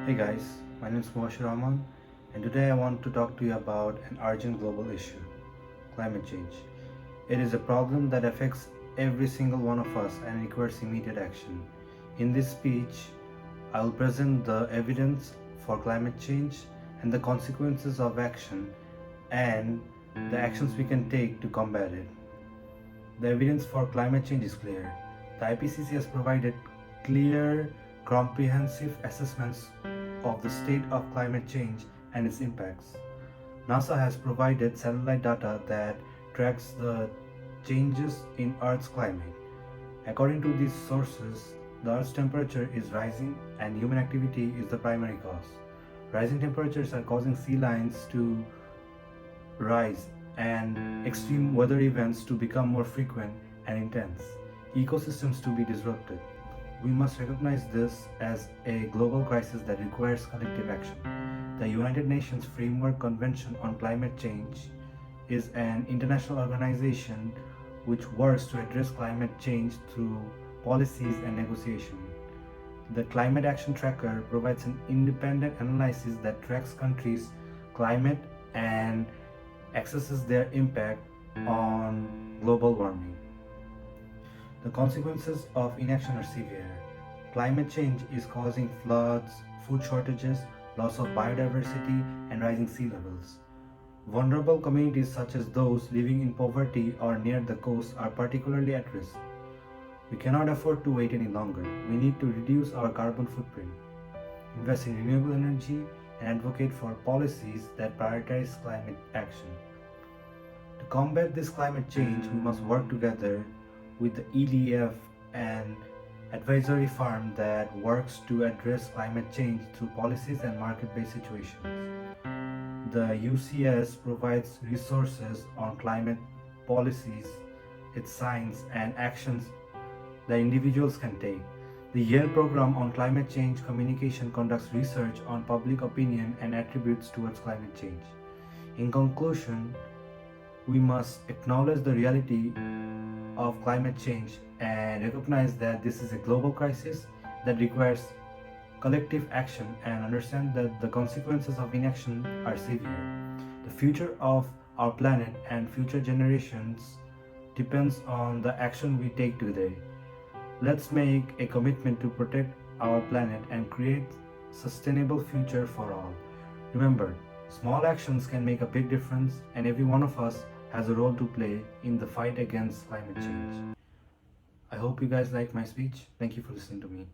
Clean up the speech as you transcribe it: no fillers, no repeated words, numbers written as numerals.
Hey guys, my name is Mubashir Rahman, and today I want to talk to you about an urgent global issue, climate change. It is a problem that affects every single one of us and requires immediate action. In this speech, I will present the evidence for climate change and the consequences of action and the actions we can take to combat it. The evidence for climate change is clear. The IPCC has provided clear, comprehensive assessments of the state of climate change and its impacts. NASA has provided satellite data that tracks the changes in Earth's climate. According to these sources, the Earth's temperature is rising and human activity is the primary cause. Rising temperatures are causing sea lines to rise and extreme weather events to become more frequent and intense, ecosystems to be disrupted. We must recognize this as a global crisis that requires collective action. The United Nations Framework Convention on Climate Change is an international organization which works to address climate change through policies and negotiation. The Climate Action Tracker provides an independent analysis that tracks countries' climate and assesses their impact on global warming. The consequences of inaction are severe. Climate change is causing floods, food shortages, loss of biodiversity, and rising sea levels. Vulnerable communities such as those living in poverty or near the coast are particularly at risk. We cannot afford to wait any longer. We need to reduce our carbon footprint, invest in renewable energy, and advocate for policies that prioritize climate action. To combat this climate change, we must work together with the EDF, an advisory firm that works to address climate change through policies and market-based situations. The UCS provides resources on climate policies, its science, and actions that individuals can take. The Yale Program on Climate Change Communication conducts research on public opinion and attributes towards climate change. In conclusion, we must acknowledge the reality of climate change and recognize that this is a global crisis that requires collective action and understand that the consequences of inaction are severe. The future of our planet and future generations depends on the action we take today. Let's make a commitment to protect our planet and create sustainable future for all. Remember, small actions can make a big difference and every one of us has a role to play in the fight against climate change. I hope you guys like my speech. Thank you for listening to me.